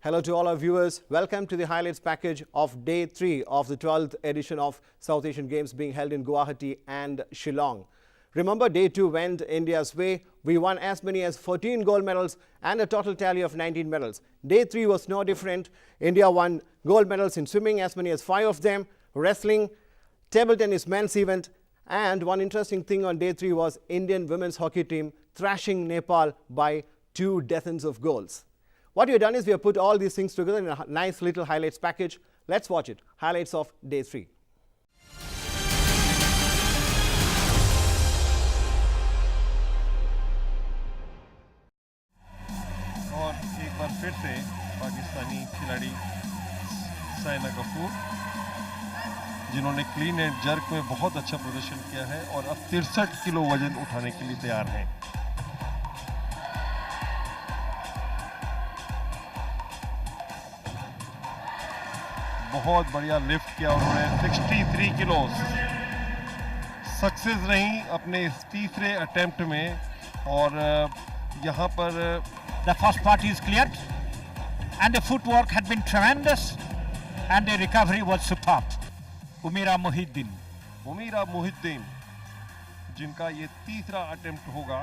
Hello to all our viewers. Welcome to the highlights package of Day 3 of the 12th edition of South Asian Games being held in Guwahati and Shillong. Remember, Day 2 went India's way. We won as many as 14 gold medals and a total tally of 19 medals. Day 3 was no different. India won gold medals in swimming, as many as 5 of them, wrestling, table tennis men's event, and one interesting thing on Day 3 was Indian women's hockey team thrashing Nepal by 2 dozens of goals. What we have done is we have put all these things together in a nice little highlights package. Let's watch it. Highlights of Day 3. और एक बार फिर से पाकिस्तानी खिलाड़ी साइना कपूर, जिन्होंने clean and jerk में बहुत अच्छा प्रदर्शन किया है और अब 63 किलो वजन उठाने के लिए तैयार हैं। बहुत बढ़िया लिफ्ट किया उन्होंने, 63 किलो सक्सेस रही अपने इस तीसरे अटेम्प्ट में। और यहाँ पर the first part is cleared and the footwork had been tremendous and the recovery was superb. उमीरा Mohiddin जिनका ये तीसरा अटेम्प्ट होगा,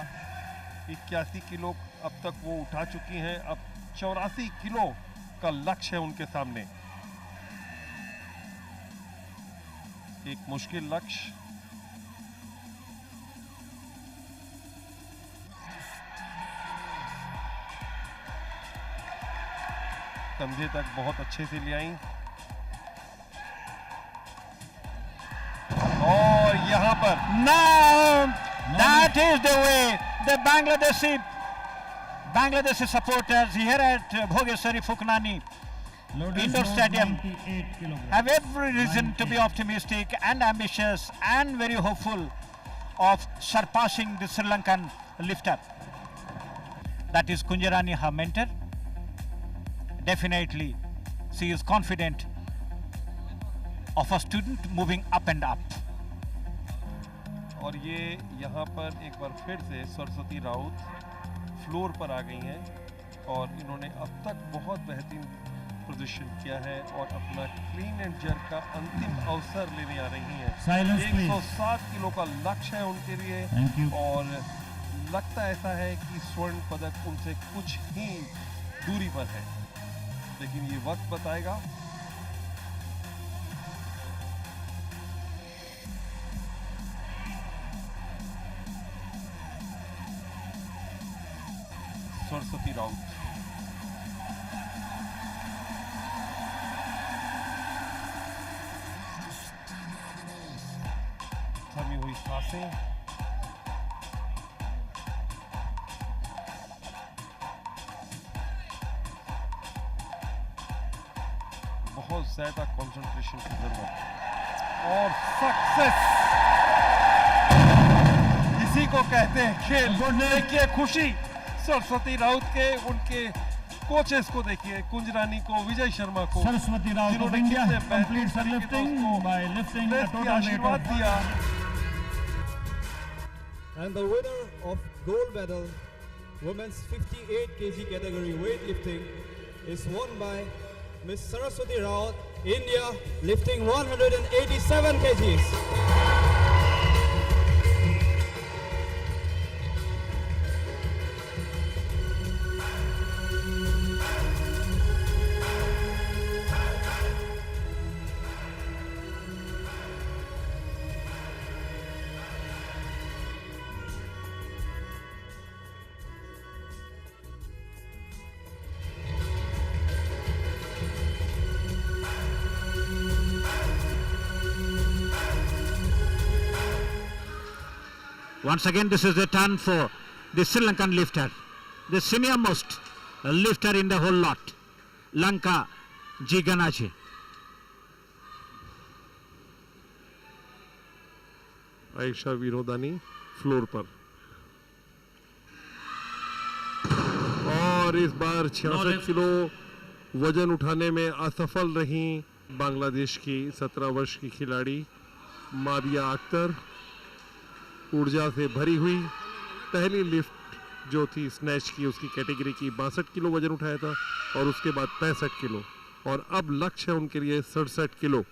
81 किलो अब तक वो उठा चुकी हैं। अब 84 किलो का लक्ष्य है उनके सामने, एक मुश्किल लक्ष्य। कंधे तक बहुत अच्छे से ले आई और यहाँ पर That is the way the Bangladeshi supporters here at Bhogeshwari Phuknani Indoor Stadium have every reason to be optimistic and ambitious and very hopeful of surpassing the Sri Lankan lifter. That is Kunjarani, her mentor. Definitely, she is confident of a student moving up and up. और ये यहाँ पर एक बार फिर से Saraswati Raut floor पर आ गई हैं और इन्होंने अब तक बहुत बेहतरीन प्रदर्शन किया है और अपना क्लीन एंड जर्क का अंतिम अवसर लेने आ रही हैं। 107 किलो का लक्ष्य है उनके लिए और लगता ऐसा है कि स्वर्ण पदक उनसे कुछ ही दूरी पर है, लेकिन ये वक्त बताएगा। सरस्वती राउत थमी हुई सांसें, बहुत ज्यादा कंसंट्रेशन की जरूरत और सक्सेस इसी को कहते हैं खेल। देखिए खुशी सरस्वती राउत के, उनके कोचेस को देखिए, कुंजरानी को, विजय शर्मा को, Saraswati Raut of India completes her lifting by lifting a total weight of दिया। And the winner of gold medal, women's 58 kg category weightlifting, is won by Miss Saraswati Raut, India, lifting 187 kgs. Once again, this is the turn for the Sri Lankan lifter, the senior most lifter in the whole lot, Lanka Jiganaji. Ayesha Vinodani floor पर और इस बार 66 kilo वजन उठाने में असफल रही बांग्लादेश की 17 वर्ष की खिलाड़ी माबिया अख्तर। ऊर्जा से भरी हुई पहली लिफ्ट जो थी स्नैच की उसकी कैटेगरी की 62 किलो वजन उठाया था और उसके बाद 65 किलो और अब लक्ष्य है उनके लिए 67 किलो।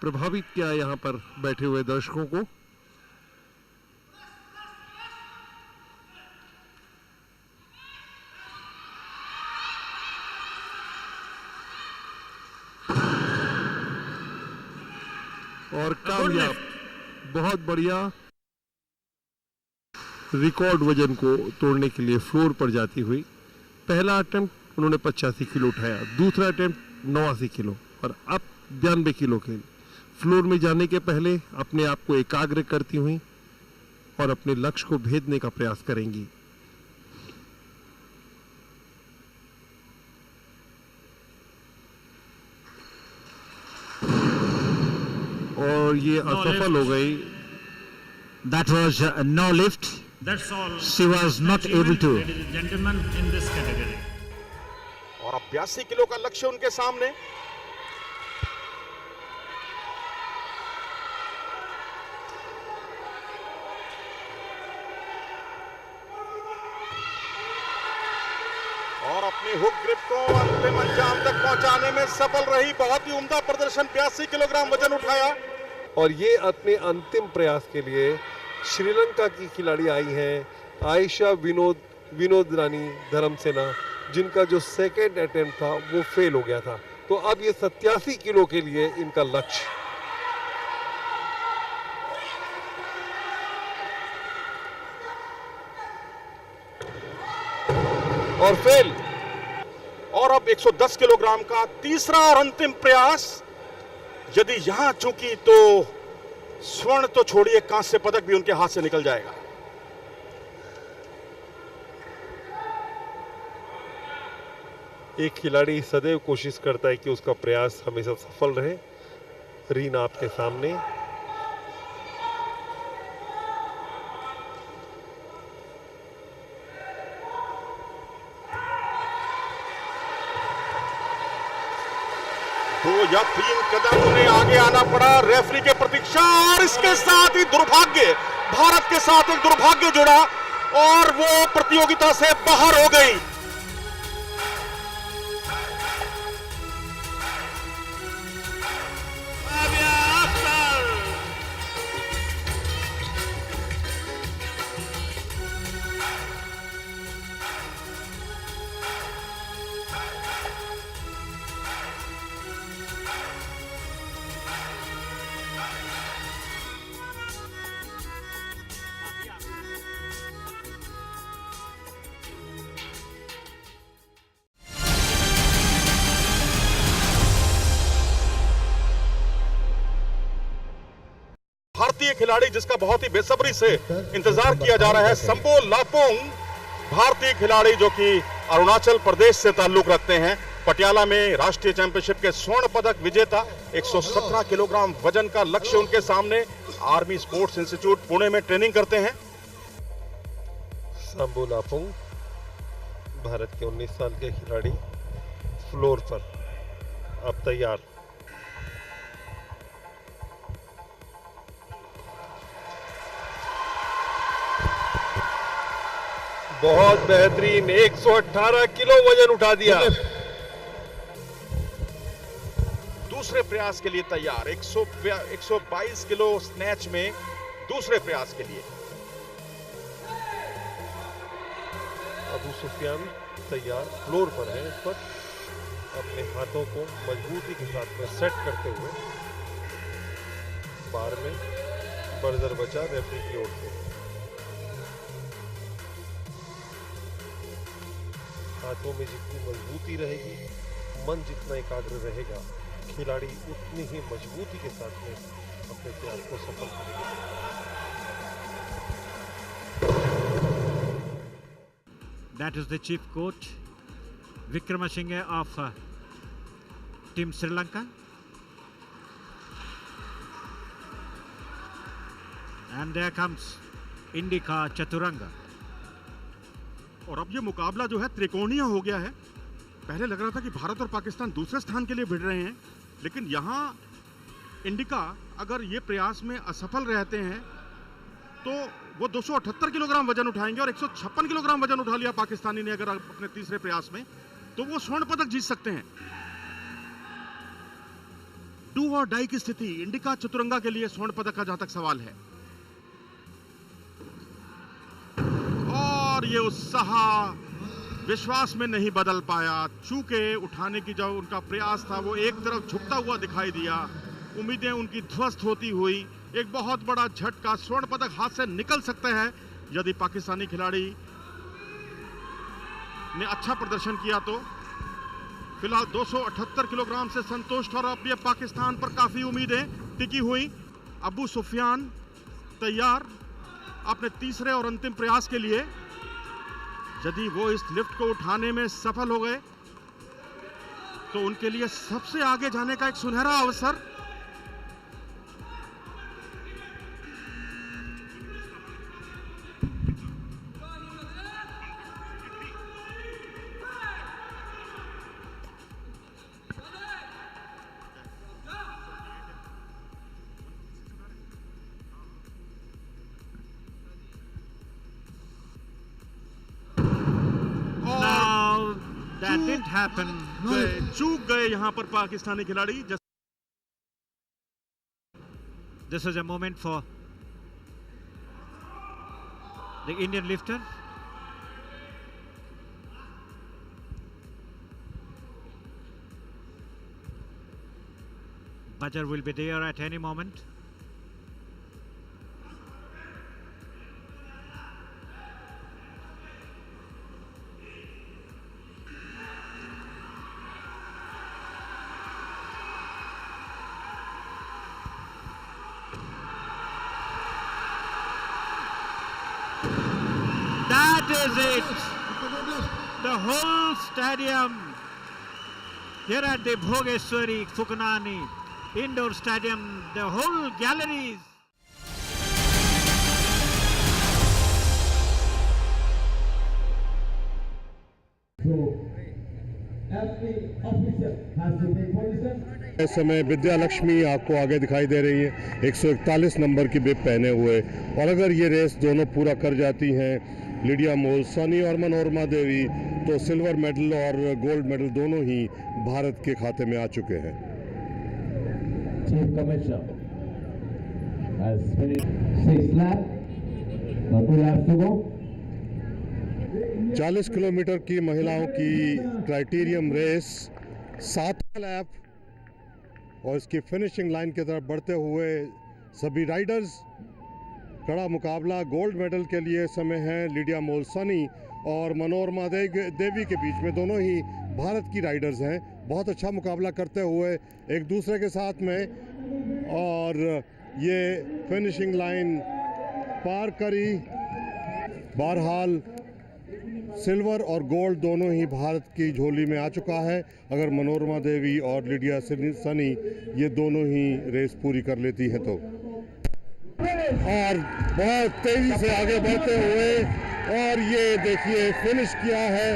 प्रभावित किया यहाँ पर बैठे हुए दर्शकों को। और कामयाब, बहुत बढ़िया, रिकॉर्ड वजन को तोड़ने के लिए फ्लोर पर जाती हुई। पहला अटेम्प्ट उन्होंने 85 किलो उठाया, दूसरा अटेम्प्ट 89 किलो और अब 92 किलो के फ्लोर में जाने के पहले अपने आप को एकाग्र करती हुई और अपने लक्ष्य को भेदने का प्रयास करेंगी। और ये असफल हो गई। That was no lift. That's all. She was not able to. Ladies and gentlemen, in this category. और अब 82 किलो का लक्ष्य उनके सामने। और अपनी हुक ग्रिप को अंतिम अंजाम तक पहुंचाने में सफल रही। बहुत ही उम्दा प्रदर्शन, 82 किलोग्राम वजन उठाया। और ये अपने अंतिम प्रयास के लिए श्रीलंका की खिलाड़ी आई हैं आयशा विनोद रानी धर्मसेना, जिनका जो सेकेंड अटेम्प्ट था वो फेल हो गया था। तो अब ये 87 किलो के लिए इनका लक्ष्य। और फेल। और अब 110 किलोग्राम का तीसरा और अंतिम प्रयास। यदि यहां चूकी तो स्वर्ण तो छोड़िए, कांस्य पदक भी उनके हाथ से निकल जाएगा। एक खिलाड़ी सदैव कोशिश करता है कि उसका प्रयास हमेशा सफल रहे। रीना आपके सामने। दो या तीन कदम उन्हें आगे आना पड़ा। रेफरी के प्रतीक्षा और इसके साथ ही दुर्भाग्य, भारत के साथ एक दुर्भाग्य जुड़ा और वो प्रतियोगिता से बाहर हो गई। भारतीय खिलाड़ी जिसका बहुत ही बेसब्री से इंतजार किया जा रहा है, संबो लापोंग, भारतीय खिलाड़ी जो कि अरुणाचल प्रदेश से ताल्लुक रखते हैं। पटियाला में राष्ट्रीय चैंपियनशिप के स्वर्ण पदक विजेता। 117 किलोग्राम वजन का लक्ष्य उनके सामने। आर्मी स्पोर्ट्स इंस्टीट्यूट पुणे में ट्रेनिंग करते हैं। संबो लापोंग, भारत के 19 साल के खिलाड़ी, फ्लोर पर अब तैयार। बहुत बेहतरीन, 118 किलो वजन उठा दिया। दूसरे प्रयास के लिए तैयार। 122 किलो स्नैच में दूसरे प्रयास के लिए। अबू सुफियान तैयार, फ्लोर पर है। इस पर अपने हाथों को मजबूती के साथ में सेट करते हुए बार में बर्जर बचा रेफरी की ओर से। हाथों में जितनी मजबूती रहेगी, मन जितना एकाग्र रहेगा, खिलाड़ी उतनी ही मजबूती के साथ में अपने प्रयास को सफल करेगा। That is the chief coach, Vikramasinghe of Team Sri Lanka. And there comes Indika Chaturanga. और अब ये मुकाबला जो है त्रिकोणीय हो गया है। पहले लग रहा था कि भारत और पाकिस्तान दूसरे स्थान के लिए भिड़ रहे हैं, लेकिन यहाँ इंडिका अगर ये प्रयास में असफल रहते हैं तो वो 278 किलोग्राम वजन उठाएंगे और 156 किलोग्राम वजन उठा लिया पाकिस्तानी ने अगर अपने तीसरे प्रयास में, तो वो स्वर्ण पदक जीत सकते हैं। डू और डाई की स्थिति इंडिका चतुरंगा के लिए स्वर्ण पदक का जहां तक सवाल है। और ये उत्साह विश्वास में नहीं बदल पाया, चूंकि उठाने की जो उनका प्रयास था वो एक तरफ झुकता हुआ दिखाई दिया, उम्मीदें उनकी ध्वस्त होती हुई। एक बहुत बड़ा झटका, स्वर्ण पदक हाथ से निकल सकते हैं यदि पाकिस्तानी खिलाड़ी ने अच्छा प्रदर्शन किया तो। फिलहाल 278 किलोग्राम से संतुष्ट और अब ये पाकिस्तान पर काफी उम्मीदें टिकी हुई। अबू सुफियान तैयार अपने तीसरे और अंतिम प्रयास के लिए। यदि वो इस लिफ्ट को उठाने में सफल हो गए तो उनके लिए सबसे आगे जाने का एक सुनहरा अवसर। That didn't happen. चूक गए यहां पर पाकिस्तानी खिलाड़ी। This is a moment for the Indian lifter. Bajjar will be there at any moment. That is it. The whole stadium here at the Bhogeshwari Fukunani Indoor Stadium, the whole galleries. इस समय विद्या लक्ष्मी आपको आगे दिखाई दे रही है 141 number की बिब पहने हुए। और अगर ये रेस दोनों पूरा कर जाती हैं, लिडिया मोल्सानी और मनोरमा देवी, तो सिल्वर मेडल और गोल्ड मेडल दोनों ही भारत के खाते में आ चुके हैं। Chief Commissioner has finished 6 laps. Now 2 laps to go. 40 kilometre की महिलाओं की क्राइटेरियम रेस 7वां लैप और इसकी फिनिशिंग लाइन की तरफ बढ़ते हुए सभी राइडर्स। कड़ा मुकाबला गोल्ड मेडल के लिए समय है लिडिया मोल्सानी और मनोरमा देवी के बीच में। दोनों ही भारत की राइडर्स हैं, बहुत अच्छा मुकाबला करते हुए एक दूसरे के साथ में, और ये फिनिशिंग लाइन पार करी। बहरहाल सिल्वर और गोल्ड दोनों ही भारत की झोली में आ चुका है। अगर मनोरमा देवी और लिडिया सनी ये दोनों ही रेस पूरी कर लेती हैं तो। और बहुत तेजी से आगे बढ़ते हुए, और ये देखिए फिनिश किया है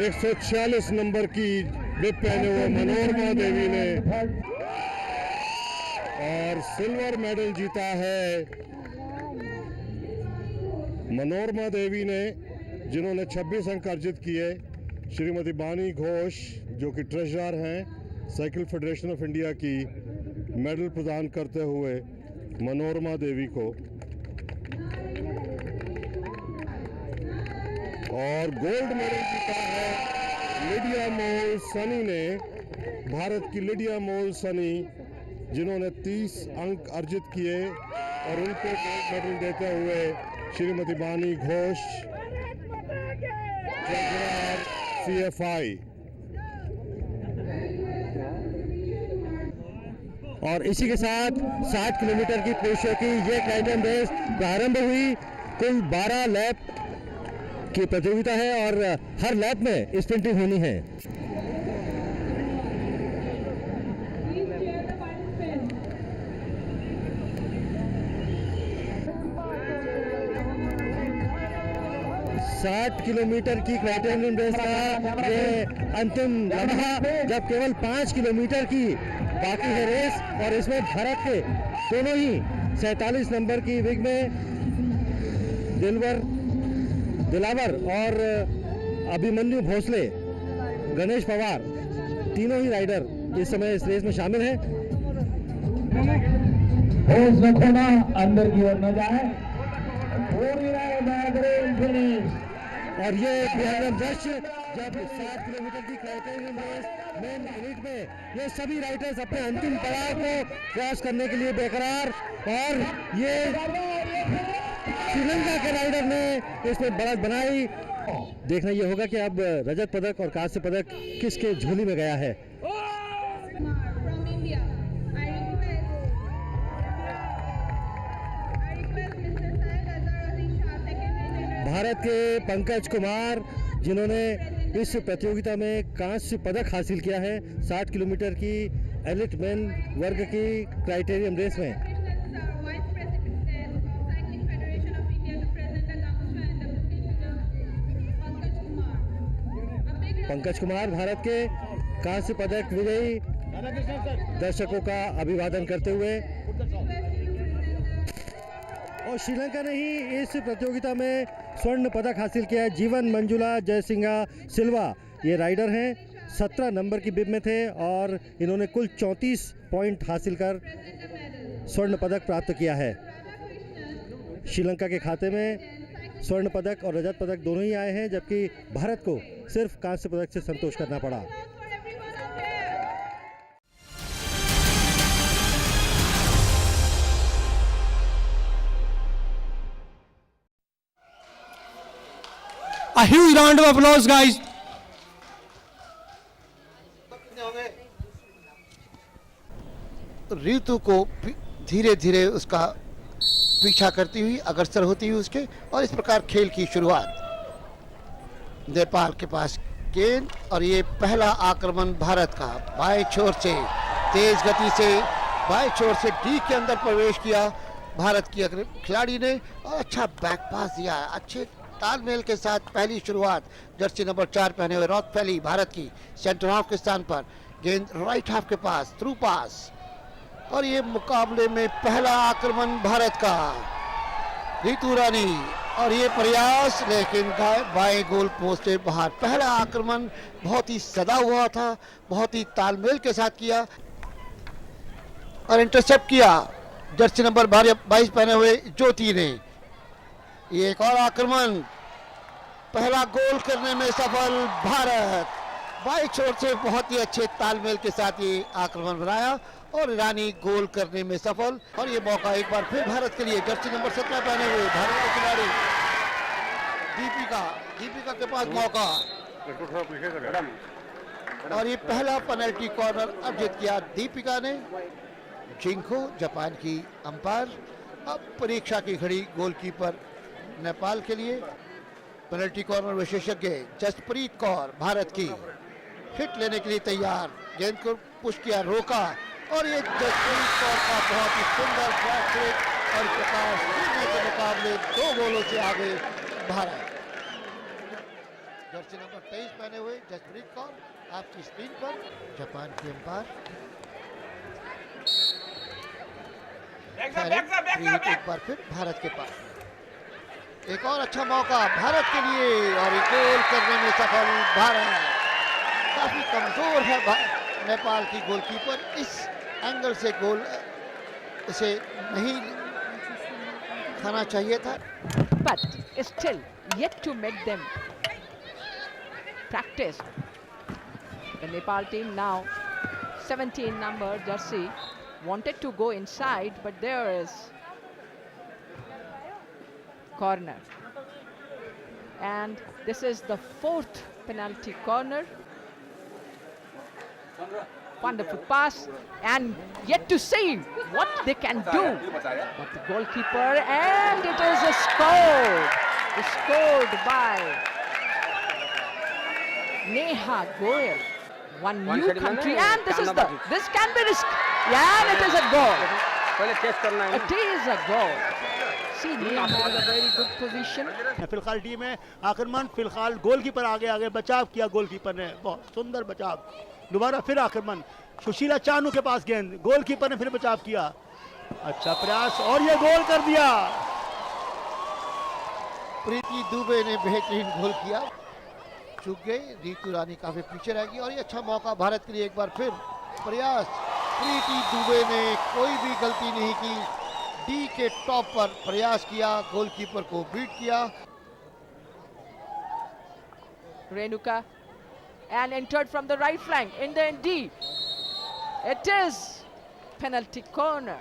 146 नंबर की बिब पहने हुए मनोरमा देवी ने, और सिल्वर मेडल जीता है मनोरमा देवी ने, जिन्होंने 26 अंक अर्जित किए। श्रीमती बानी घोष जो कि ट्रेजरर हैं साइकिल फेडरेशन ऑफ इंडिया की, मेडल प्रदान करते हुए मनोरमा देवी को। और गोल्ड मेडल जीता है लिडिया मोल्सानी ने, भारत की लिडिया मोल्सानी, जिन्होंने 30 अंक अर्जित किए, और उनको गोल्ड मेडल देते हुए श्रीमती बानी घोष CFI। और इसी के साथ 60 किलोमीटर की पुरुषों की ये क्राइटेरियम रेस प्रारंभ हुई। कुल 12 लैप की प्रतियोगिता है और हर लैप में स्प्रिंटिंग होनी है। साठ किलोमीटर की क्राइटेरियम रेस का ये अंतिम लम्हा, जब केवल 5 किलोमीटर की बाकी है रेस, और इसमें भारत के दोनों ही 47 नंबर की विग में दिलावर और अभिमन्यु भोसले, गणेश पवार, तीनों ही राइडर इस समय इस रेस में शामिल हैं। रखना अंदर की ओर न जाए, और ये बेहद दृश्य जब 7 किलोमीटर की क्राइटेरियन रेस मेन एलिट में ये सभी राइडर्स अपने अंतिम पड़ाव को क्रॉस करने के लिए बेकरार, और ये श्रीलंका के राइडर ने इसमें बढ़त बनाई। देखना ये होगा कि अब रजत पदक और कांस्य पदक किसके झोली में गया है। भारत के पंकज कुमार, जिन्होंने इस प्रतियोगिता में कांस्य पदक हासिल किया है 60 किलोमीटर की एलिट मेन वर्ग की क्राइटेरियम रेस में। पंकज कुमार भारत के कांस्य पदक विजयी दर्शकों का अभिवादन करते हुए। और श्रीलंका ने ही इस प्रतियोगिता में स्वर्ण पदक हासिल किया है। जीवन मंजुला जयसिंगा सिल्वा ये राइडर हैं, 17 नंबर की बिब में थे और इन्होंने कुल 34 पॉइंट हासिल कर स्वर्ण पदक प्राप्त किया है। श्रीलंका के खाते में स्वर्ण पदक और रजत पदक दोनों ही आए हैं, जबकि भारत को सिर्फ कांस्य पदक से संतोष करना पड़ा। A huge round of applause, guys. ऋतु को धीरे धीरे उसका पीछा करती हुई अग्रसर होती हुई उसके, और इस प्रकार खेल की शुरुआत। नेपाल के पास गेंद और ये पहला आक्रमण भारत का बाएं छोर से तेज गति से बाएं छोर से डी के अंदर प्रवेश किया भारत की खिलाड़ी ने, और अच्छा बैक पास दिया। अच्छे तालमेल के साथ पहली शुरुआत जर्सी नंबर 4 पहने हुए रॉथ फैली भारत की सेंटर हाफ के स्थान पर, गेंद राइट हाफ के पास थ्रू पास, और ये मुकाबले में पहला आक्रमण भारत का ऋतु रानी, और ये प्रयास लेकिन बाएं गोल पोस्ट से बाहर। पहला आक्रमण बहुत ही सदा हुआ था, बहुत ही तालमेल के साथ किया और इंटरसेप्ट किया जर्सी नंबर 22 पहने हुए ज्योति ने। ये एक और आक्रमण, पहला गोल करने में सफल भारत। बाएं छोर से बहुत ही अच्छे तालमेल के साथ ये आक्रमण बनाया और ईरानी गोल करने में सफल। और ये मौका एक बार फिर भारत के लिए, जर्सी नंबर 17 पहने हुए भारत के खिलाड़ी दीपिका के पास मौका, और ये पहला पेनल्टी कॉर्नर अर्जित किया दीपिका ने। जिंको जापान की अंपायर, अब परीक्षा की घड़ी गोलकीपर नेपाल के लिए। पेनल्टी कॉर्नर विशेषज्ञ जसप्रीत कौर भारत की हिट लेने के लिए तैयार, गेंद को पुश किया, रोका, और ये जसप्रीत कौर का बहुत ही सुंदर फ्लैट और प्रकाश के मुकाबले 2 गोलों से आगे भारत। जर्सी नंबर 23 पहने हुए जसप्रीत कौर आपकी स्क्रीन पर, जापान की अंपायर। एक बार फिर भारत के पास एक और अच्छा मौका भारत के लिए, और गोल करने में सफल भारत। काफी कमजोर है नेपाल की गोलकीपर, इस एंगल से गोल इसे नहीं खाना चाहिए था। But still yet to make them practice. The Nepal team now 17 number jersey wanted to go inside, but there is corner, and this is the 4th penalty corner. Wonderful pass, and yet to see what they can do. But the goalkeeper, and it is scored. It's scored by Neha Goyal, one new country, and this can be risk. Yeah, and it is a goal. It is a goal. See, Neha has a very good position. फिलहाल team में आक्रमण, फिलहाल goalkeeper आगे बचाव किया goalkeeper ने, बहुत सुंदर बचाव। दोबारा फिर आक्रमण, सुशीला चानू के पास गेंद, गोलकीपर ने फिर बचाव किया, अच्छा प्रयास, और ये गोल कर दिया। प्रीति दुबे ने बेहतरीन गोल किया, चूक गई। रितु रानी काफी पीछे रह गई और ये अच्छा मौका भारत के लिए एक बार फिर प्रयास। प्रीति दुबे ने कोई भी गलती नहीं की, डी के टॉप पर प्रयास किया, गोलकीपर को बीट किया। Renuka and entered from the right flank in the D. It is penalty corner.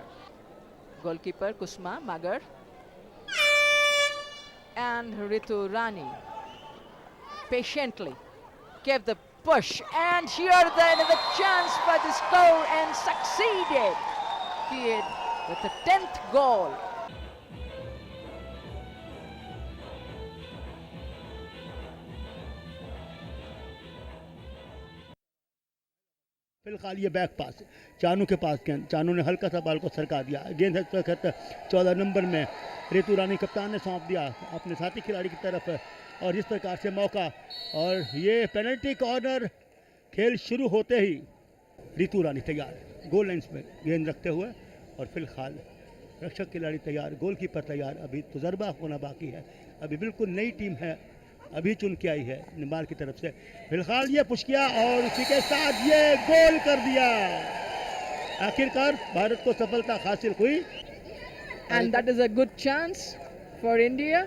Goalkeeper Kusma Magar and Ritu Rani patiently gave the push, and here then the chance for the score, and succeeded here with the 10th goal. फिलहाल ये back पास चानू के पास गेंद, चानू ने हल्का सा ball को सरका दिया, गेंद है इस वक्त 14 नंबर में रितु रानी कप्तान ने सौंप दिया अपने साथी खिलाड़ी की तरफ, और इस प्रकार से मौका, और ये पेनल्टी कॉर्नर। खेल शुरू होते ही रितु रानी तैयार गोल लाइन में गेंद रखते हुए, और फिलहाल रक्षक खिलाड़ी तैयार, गोलकीपर तैयार। अभी तजुर्बा होना बाकी है, अभी बिल्कुल नई टीम है, अभी चुन के आई है निमाल की तरफ से। फिलहाल ये पुश किया और उसी के साथ ये गोल कर दिया। आखिरकार भारत को सफलता हासिल हुई। And that is a good chance for India.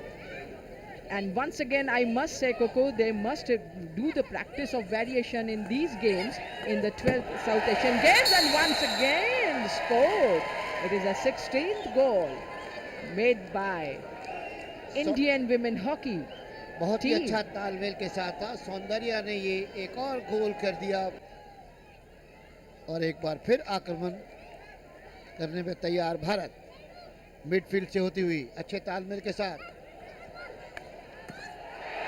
And once again, I must say, Coco, they must do the practice of variation in these games, in the 12th South Asian Games, and once again scored. It is a 16th goal made by Indian women hockey. बहुत ही अच्छा तालमेल के साथ था, सौंदर्या ने ये एक और गोल कर दिया, और एक बार फिर आक्रमण करने में तैयार भारत, मिडफील्ड से होती हुई अच्छे तालमेल के साथ,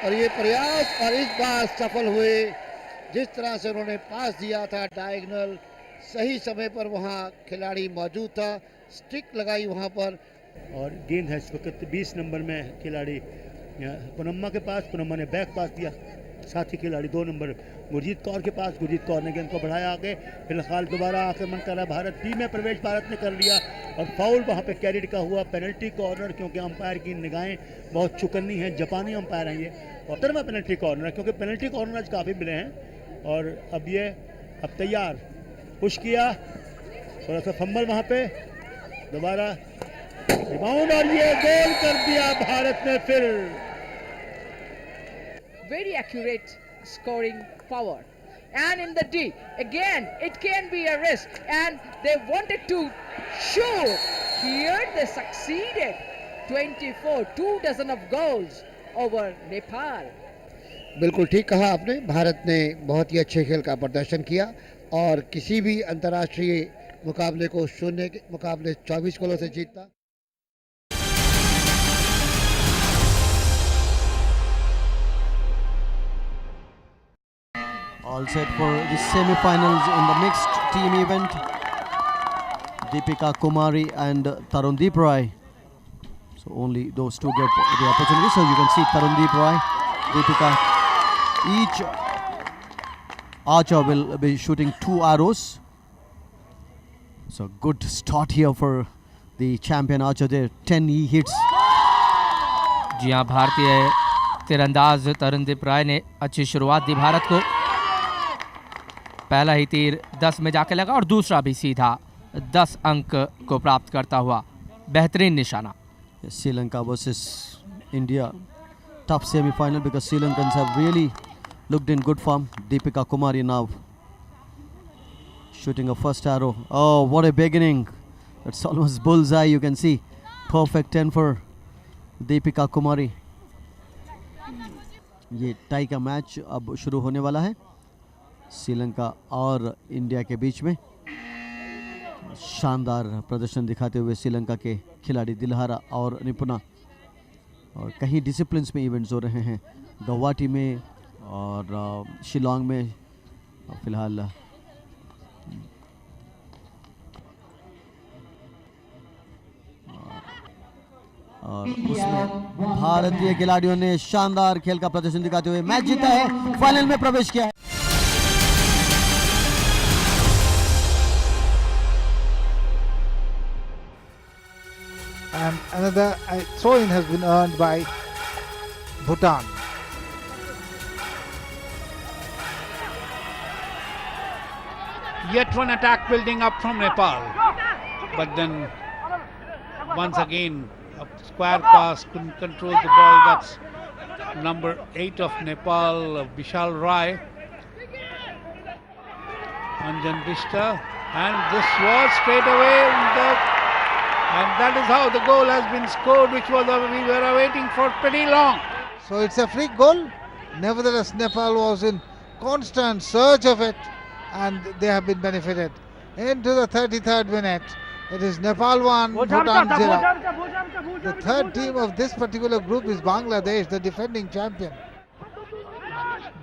और ये प्रयास, और इस बार सफल हुए। जिस तरह से उन्होंने पास दिया था डायगोनल, सही समय पर वहाँ खिलाड़ी मौजूद था, स्टिक लगाई वहाँ पर, और गेंद है इस वक्त 20 नंबर में खिलाड़ी पुनम्मा के पास, पुनम्मा ने बैक पास दिया, साथी खिलाड़ी 2 नंबर गुरजीत कौर के पास, गुरजीत कौर ने गेंद को बढ़ाया आगे। फिलहाल दोबारा आक्रमण कर रहा भारत, टीम में प्रवेश भारत ने कर लिया, और फाउल वहाँ पे कैरिड का हुआ, पेनल्टी कॉर्नर, क्योंकि अंपायर की निगाहें बहुत चुकन्नी हैं, जापानी अंपायर हैं ये, और 13वां पेनल्टी कॉर्नर, क्योंकि पेनल्टी कॉर्नर आज काफ़ी मिले हैं। और अब ये तैयार, पुश किया, थोड़ा सा फंबल वहाँ पे, दोबारा रिबाउंड, और ये गोल कर दिया भारत ने फिर। Very accurate scoring power. And in the D, again, it can be a risk, and they wanted to show. Here they succeeded. 24, 2 dozen of goals over Nepal. बिल्कुल ठीक कहा आपने, भारत ने बहुत ही अच्छे खेल का प्रदर्शन किया, और किसी भी अंतर्राष्ट्रीय मुकाबले को 0 के मुकाबले 24 गोलों से जीतना। All set for the semi-finals in the mixed team event. Deepika Kumari and Tarundeep Roy. So only those two get the opportunity. So you can see Tarundeep Roy, Deepika. Each archer will be shooting 2 arrows. So good start here for the champion archer there. 10 hits. जी हाँ, भारतीय तीरंदाज तरुणदीप राय ने अच्छी शुरुआत दी भारत को। पहला ही तीर 10 में जाके लगा, और दूसरा भी सीधा 10 अंक को प्राप्त करता हुआ बेहतरीन निशाना। Sri Lanka versus India, tough semi-final because Sri Lankans have really looked in good form. Deepika Kumari now shooting a first arrow. Oh, what a beginning! That's almost bullseye. You can see perfect 10 for Deepika Kumari. ये tie का match अब शुरू होने वाला है श्रीलंका और India के बीच में। शानदार प्रदर्शन दिखाते हुए श्रीलंका के खिलाड़ी दिलहारा और निपुणा, और कहीं डिसिप्लिन्स में इवेंट्स हो रहे हैं, गुवाहाटी में और शिलोंग में फिलहाल। और उसमें भारतीय खिलाड़ियों ने शानदार खेल का प्रदर्शन दिखाते हुए मैच जीता है, फाइनल में प्रवेश किया है। And another throw-in has been earned by Bhutan. Yet one attack building up from Nepal. But then once again a square pass, couldn't control the ball. That's number 8 of Nepal, Vishal Rai. Anjan Bishta, and this was straight away, and that is how the goal has been scored, which was we were awaiting for pretty long. So it's a free goal. Nevertheless, Nepal was in constant search of it, and they have been benefited. Into the 33rd minute, it is Nepal 1, Bhutan 0. The third team of this particular group is Bangladesh, the defending champion.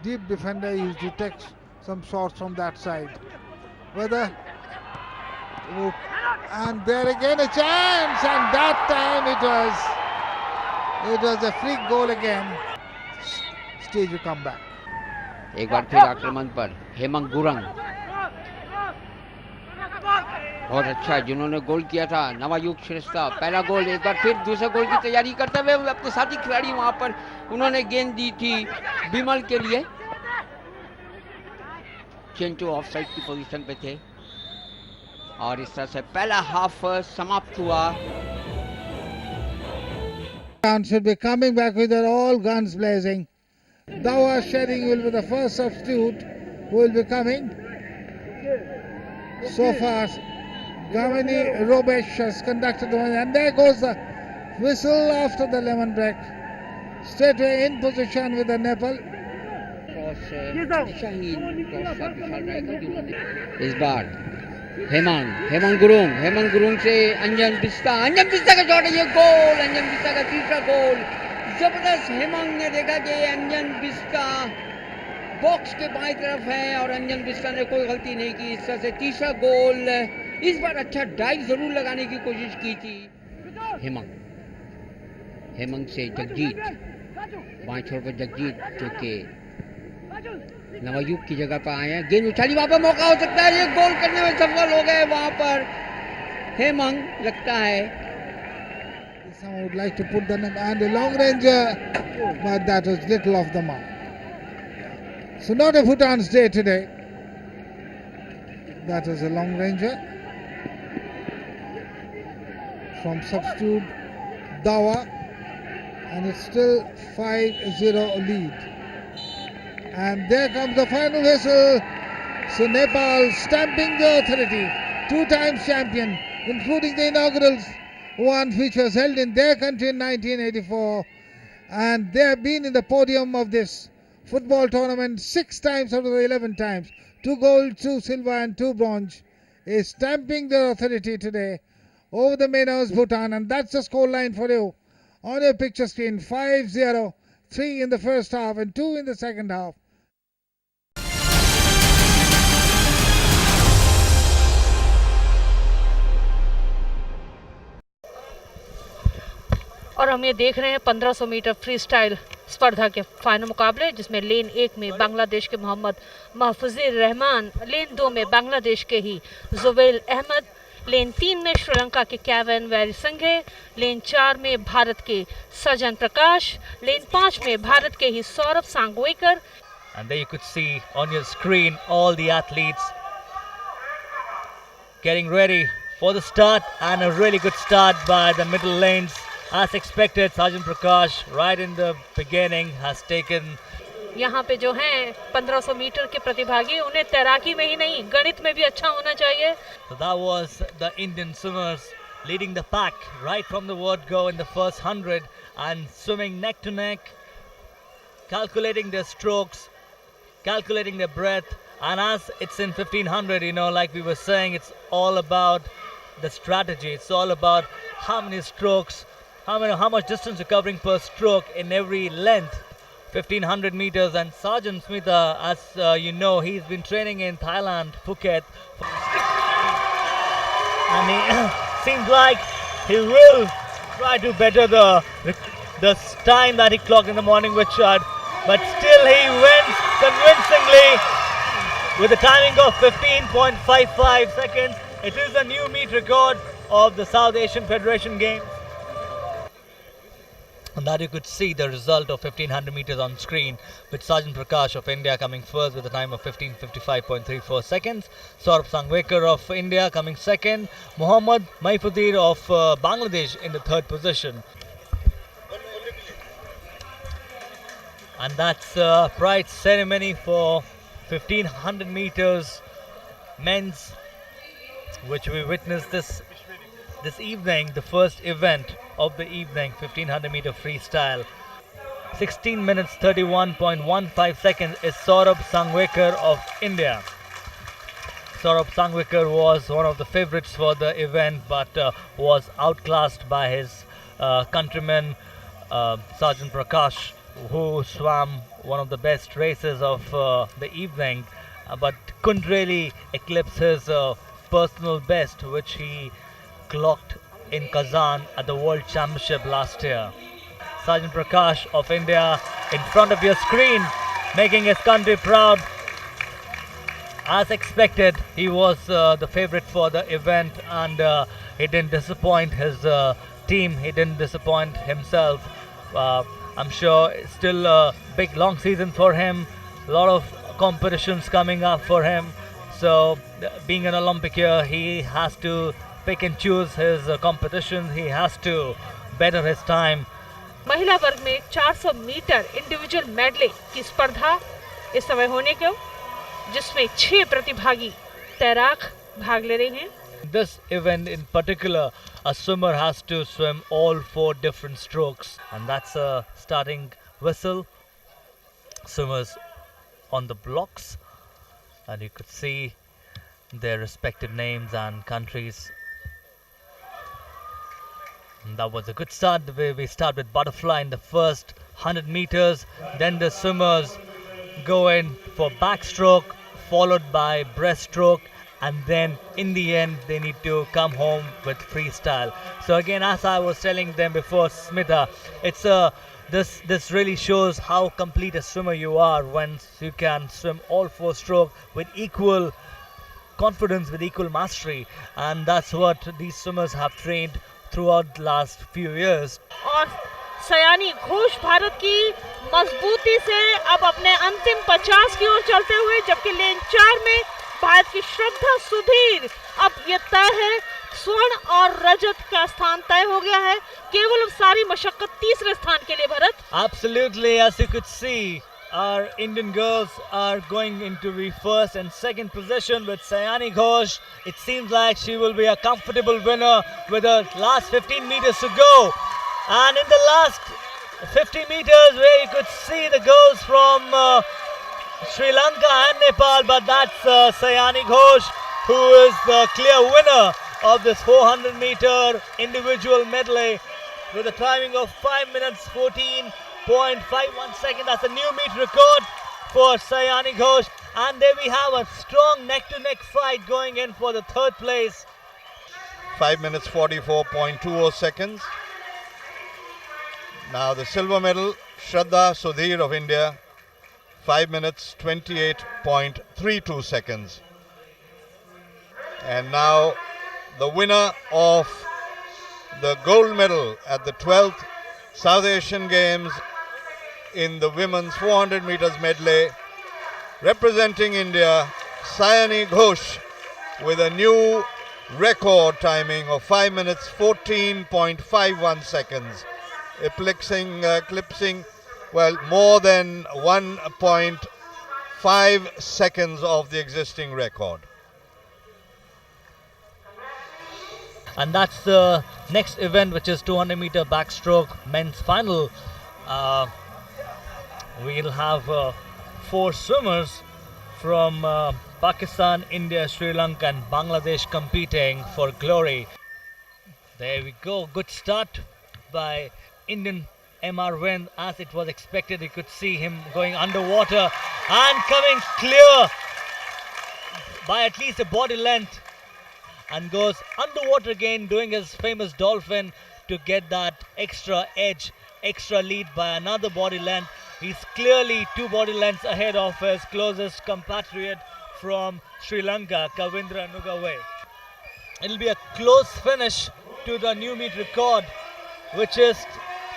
Deep defender, he detects some shots from that side. And there again a chance, and that time it was a free goal again. Stage will come back. एक बार फिर आक्रमण पर हेमंत गुरंग, बहुत अच्छा जिन्होंने गोल किया था नवायुग श्रेष्ठा, पहला गोल। एक बार फिर दूसरे गोल की तैयारी करते हुए अपने साथी खिलाड़ी वहां पर उन्होंने गेंद दी थी बिमल के लिए। चिंटू ऑफसाइड की पोजीशन पे थे और इस तरह से पहला हाफ समाप्त हुआ। Should be coming back with their all guns blazing. Dawa Shedding will be the first substitute who will be coming. So far, Gamini Robesh has conducted the one, and there goes the whistle after the lemon break. Straight away in position with the Nepal. इस बार हेमंत गुरुंग से अंजन बिस्ता का shot है, ये गोल, अंजन बिस्ता का तीसरा गोल। जबरदस्त। हेमंत ने देखा कि अंजन बिस्ता बॉक्स के बाईं तरफ है और अंजन बिस्ता ने कोई गलती नहीं की। इस तरह से तीसरा गोल। इस बार अच्छा डाइव जरूर लगाने की कोशिश की थी हेमंत से जगजीत, बाएं छोर पर जगजीत जो कि नवायुग की जगह पर आए हैं। गेंद उछाली, वहां पर मौका हो सकता है, ये गोल करने में सफल हो गए वहां पर हेमंत, लगता है। Some would like to put the and a long ranger, but that was little off the mark. So not a Bhutan's day today. That is a long ranger from substitute Dawa, and it's still 5-0 lead. And there comes the final whistle. So Nepal stamping the authority, 2 times champion, including the inaugural one which was held in their country in 1984. And they have been in the podium of this football tournament 6 times out of the 11 times. 2 gold, 2 silver and 2 bronze. Is stamping their authority today over the Menos, Bhutan. And that's the scoreline for you on your picture screen. 5-0, 3 in the first half and 2 in the second half. और हम ये देख रहे हैं 1500 metre free style स्पर्धा के final मुकाबले, जिसमें लेन 1 में बांग्लादेश के मोहम्मद महफूजुर रहमान, लेन 2 में बांग्लादेश के ही जुबैल अहमद, लेन 3 में श्रीलंका के केविन वीरसिंघे, लेन 4 में भारत के सजन प्रकाश, लेन 5 में भारत के ही Saurabh Sangvekar. And there you could see on your screen all the athletes getting ready for the start, and a really good start by the middle lanes. As expected, Sajan Prakash right in the beginning has taken. यहाँ पे जो हैं 1500 metre के प्रतिभागी, उन्हें तैराकी में ही नहीं गणित में भी अच्छा होना चाहिए। So that was the Indian swimmers leading the pack right from the word go in the first 100 and swimming neck to neck, calculating their strokes, calculating their breath. And as it's in 1500, you know, like we were saying, it's all about the strategy. It's all about how many strokes, how much distance you're covering per stroke in every length. 1500 meters. And Sarjan Smitha, as you know, he's been training in Thailand, Phuket, and he seems like he will try to better the time that he clocked in the morning with Chad, but still he wins convincingly with a timing of 15.55 seconds. It is a new meet record of the South Asian Federation Games. And that you could see the result of 1500 meters on screen, with Sajjan Prakash of India coming first with a time of 15:55.34 seconds. Saurabh Sangwekar of India coming second. Mohammad Mahfuzir of Bangladesh in the third position. And that's a prize ceremony for 1500 meters men's, which we witnessed this evening, the first event of the evening, 1500 meter freestyle. 16 minutes 31.15 seconds is Saurabh Sangwekar of India. Saurabh Sangwekar was one of the favorites for the event, but was outclassed by his countryman Sajjan Prakash, who swam one of the best races of the evening, but couldn't really eclipse his personal best, which he clocked in Kazan at the World Championship last year. Sajjan Prakash of India in front of your screen, making his country proud. As expected, he was the favorite for the event, and he didn't disappoint his team, he didn't disappoint himself. I'm sure it's still a big long season for him, a lot of competitions coming up for him. So being an Olympic year, he has to pick and choose his competition. He has to better his time. महिला वर्ग में 400 metre individual medley की स्पर्धा इस समय होने को, जिसमें 6 प्रतिभागी तैराक भाग ले रहे हैं. This event in particular, a swimmer has to swim all 4 different strokes, and that's a starting whistle. Swimmers on the blocks, and you could see their respective names and countries. And that was a good start. The way we start with butterfly in the first 100 meters, then the swimmers go in for backstroke, followed by breaststroke, and then in the end they need to come home with freestyle. So again, as I was telling them before, Smita, it's this really shows how complete a swimmer you are when you can swim all 4 strokes with equal confidence, with equal mastery, and that's what these swimmers have trained throughout the last few years. और सयानी घोष भारत की मजबूती से अब अपने अंतिम 50 की ओर चलते हुए, जबकि लेन 4 में भारत की श्रद्धा सुधीर, अब ये तय है, स्वर्ण और रजत का स्थान तय हो गया है. केवल सारी मशक्कत तीसरे स्थान के लिए Bharat. Absolutely, as you could see, our Indian girls are going into the first and second position with Sayani Ghosh. It seems like she will be a comfortable winner with the last 15 meters to go. And in the last 50 meters, where you could see the girls from Sri Lanka and Nepal, but that's Sayani Ghosh, who is the clear winner of this 400 meter individual medley with a timing of 5 minutes 14.51 seconds. That's a new meet record for Sayani Ghosh. And there we have a strong neck-to-neck fight going in for the third place. 5 minutes 44.20 seconds. Now the silver medal, Shraddha Sudhir of India, 5 minutes 28.32 seconds. And now the winner of the gold medal at the 12th South Asian Games in the women's 400 meters medley, representing India, Sayani Ghosh, with a new record timing of 5 minutes 14.51 seconds, eclipsing more than 1.5 seconds of the existing record. And that's the next event, which is 200 meter backstroke men's final. We'll have 4 swimmers from Pakistan, India, Sri Lanka and Bangladesh competing for glory. There we go, good start by Indian MR Wind. As it was expected, you could see him going underwater and coming clear by at least a body length, and goes underwater again, doing his famous dolphin to get that extra edge, extra lead by another body length. He's clearly 2 body lengths ahead of his closest compatriot from Sri Lanka, Kavindra Nugaway. It'll be a close finish to the new meet record, which is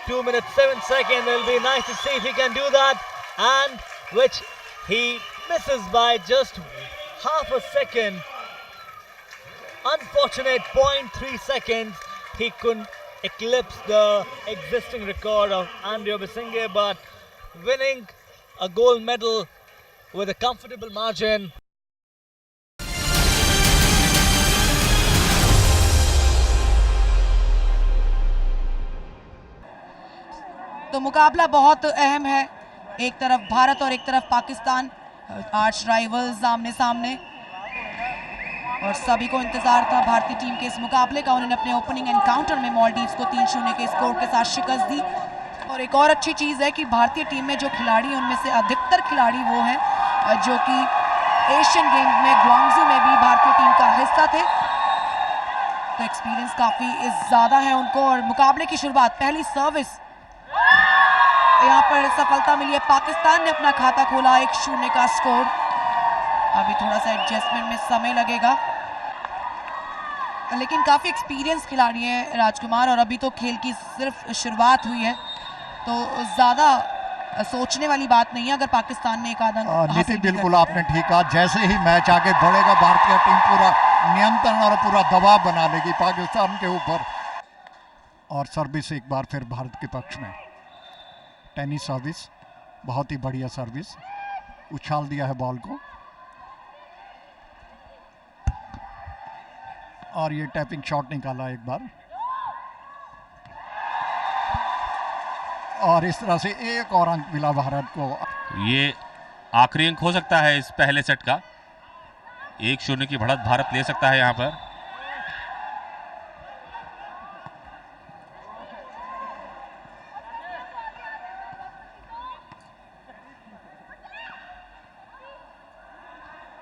2 minutes 7 seconds. It'll be nice to see if he can do that, and which he misses by just half a second. Unfortunate 0.3 seconds. He couldn't eclipse the existing record of Andrea Bisinge, but winning a gold medal with a comfortable margin. तो मुकाबला बहुत अहम है, एक तरफ भारत और एक तरफ पाकिस्तान, आर्च राइवल्स आमने सामने, और सभी को इंतजार था भारतीय टीम के इस मुकाबले का। उन्होंने अपने ओपनिंग एनकाउंटर में मालदीव्स को 3-0 के स्कोर के साथ शिकस्त दी। और एक और अच्छी चीज़ है कि भारतीय टीम में जो खिलाड़ी हैं उनमें से अधिकतर खिलाड़ी वो हैं जो कि एशियन गेम्स में ग्वांगझू में भी भारतीय टीम का हिस्सा थे, तो एक्सपीरियंस काफ़ी ज़्यादा है उनको। और मुकाबले की शुरुआत, पहली सर्विस, यहाँ पर सफलता मिली है। पाकिस्तान ने अपना खाता खोला, 1-0 का स्कोर। अभी थोड़ा सा एडजस्टमेंट में समय लगेगा, लेकिन काफ़ी एक्सपीरियंस खिलाड़ी हैं राजकुमार, और अभी तो खेल की सिर्फ शुरुआत हुई है, तो ज़्यादा सोचने वाली बात नहीं है अगर पाकिस्तान ने एक आधा नितिन, बिल्कुल आपने ठीक कहा। जैसे ही मैच आगे बढ़ेगा भारतीय टीम पूरा नियंत्रण और पूरा दबाव बना लेगी पाकिस्तान के ऊपर। और सर्विस एक बार फिर भारत के पक्ष में, टेनिस सर्विस, बहुत ही बढ़िया सर्विस, उछाल दिया है बॉल को, और ये टैपिंग शॉट निकाला एक बार, और इस तरह से एक और अंक मिला भारत को। ये आखिरी अंक हो सकता है इस पहले सेट का, 1-0 की बढ़त भारत ले सकता है यहाँ पर।